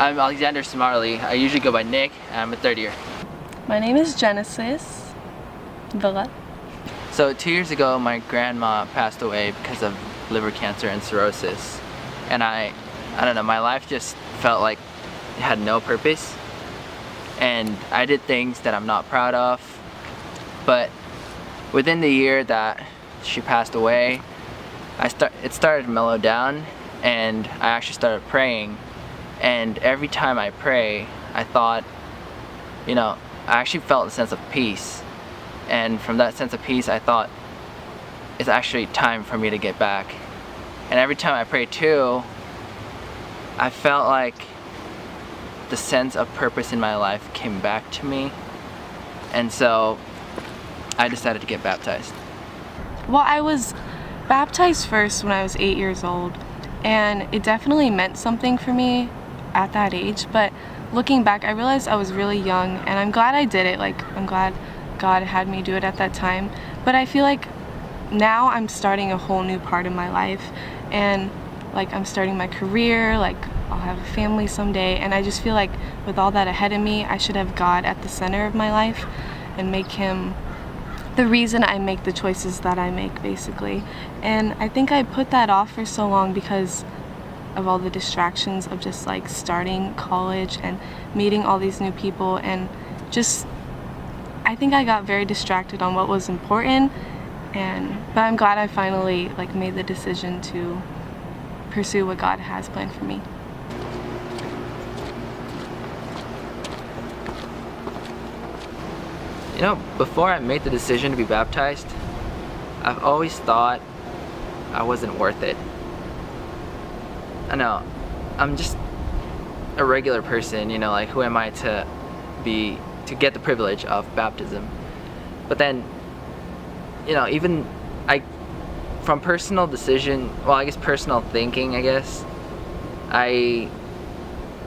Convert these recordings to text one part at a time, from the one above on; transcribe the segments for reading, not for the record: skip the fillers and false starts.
I'm Alexander Samarli. I usually go by Nick, and I'm a third year. My name is Genesis Villa. So 2 years ago, my grandma passed away because of liver cancer and cirrhosis. And I don't know, my life just felt like it had no purpose. And I did things that I'm not proud of. But within the year that she passed away, it started to mellow down, and I actually started praying. And every time I pray, I thought, I actually felt a sense of peace. And from that sense of peace, I thought, it's actually time for me to get back. And every time I pray too, I felt like the sense of purpose in my life came back to me. And so I decided to get baptized. Well, I was baptized first when I was 8 years old, and it definitely meant something for me at that age. But looking back, I realized I was really young, and I'm glad I did it. I'm glad God had me do it at that time. But I feel like now I'm starting a whole new part of my life, and I'm starting my career, I'll have a family someday, and I just feel like with all that ahead of me, I should have God at the center of my life and make Him the reason I make the choices that I make, basically. And I think I put that off for so long because of all the distractions of just starting college and meeting all these new people, and just I think I got very distracted on what was important. But I'm glad I finally made the decision to pursue what God has planned for me. Before I made the decision to be baptized, I've always thought I wasn't worth it. I know, I'm just a regular person, who am I to get the privilege of baptism? But then, even from personal decision, personal thinking, I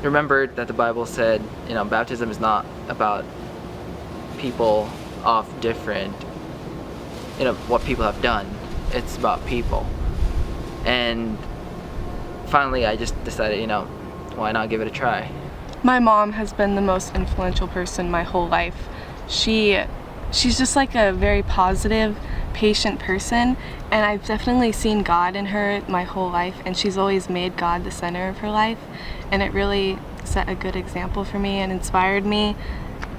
remembered that the Bible said, baptism is not about people of different, what people have done. It's about people. And finally, I just decided, why not give it a try? My mom has been the most influential person my whole life. She's just a very positive, patient person, and I've definitely seen God in her my whole life, and she's always made God the center of her life, and it really set a good example for me and inspired me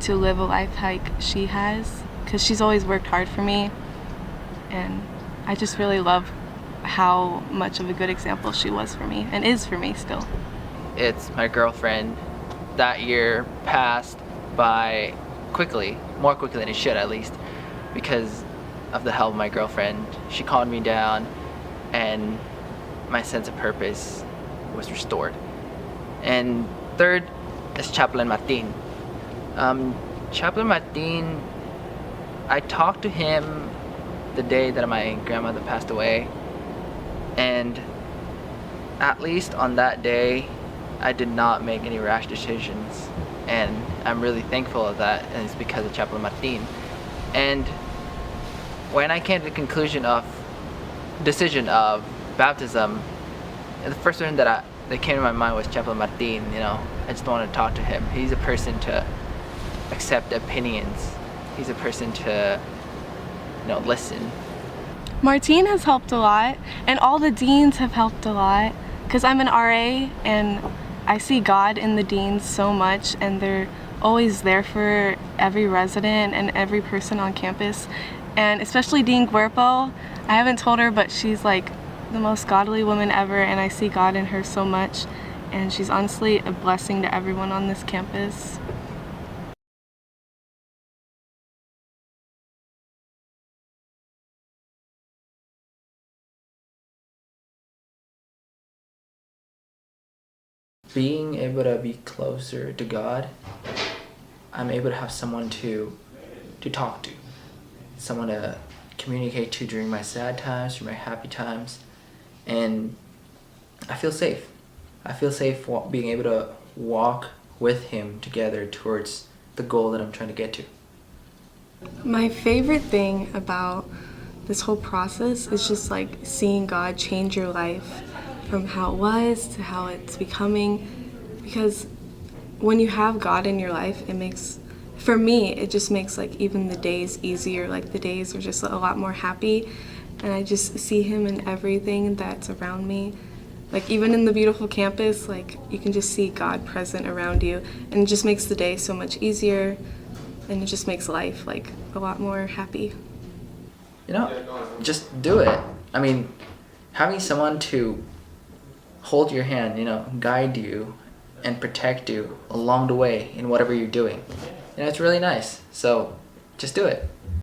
to live a life like she has, because she's always worked hard for me, and I just really love how much of a good example she was for me and is for me still. It's my girlfriend. That year passed by quickly, more quickly than it should at least, because of the help of my girlfriend. She calmed me down, and my sense of purpose was restored. And third is Chaplain Martin. Chaplain Martin, I talked to him the day that my grandmother passed away, and at least on that day, I did not make any rash decisions, and I'm really thankful of that, and it's because of Chaplain Martin. And when I came to the decision of baptism, the first person that came to my mind was Chaplain Martin. I just wanted to talk to him. He's a person to accept opinions. He's a person to, listen. Martine has helped a lot, and all the deans have helped a lot, because I'm an RA, and I see God in the deans so much, and they're always there for every resident and every person on campus, and especially Dean Guerpo. I haven't told her, but she's the most godly woman ever, and I see God in her so much, and she's honestly a blessing to everyone on this campus. Being able to be closer to God, I'm able to have someone to talk to, someone to communicate to during my sad times, during my happy times, and I feel safe. I feel safe being able to walk with Him together towards the goal that I'm trying to get to. My favorite thing about this whole process is just seeing God change your life from how it was to how it's becoming, because when you have God in your life, it makes, for me, it just makes like even the days easier. Like the days are just a lot more happy, and I just see him in everything that's around me. Like even in the beautiful campus, like you can just see God present around you, and it just makes the day so much easier, and it just makes life like a lot more happy. You know, just do it. I mean, having someone to hold your hand, you know, guide you and protect you along the way in whatever you're doing, you know, it's really nice. So just do it.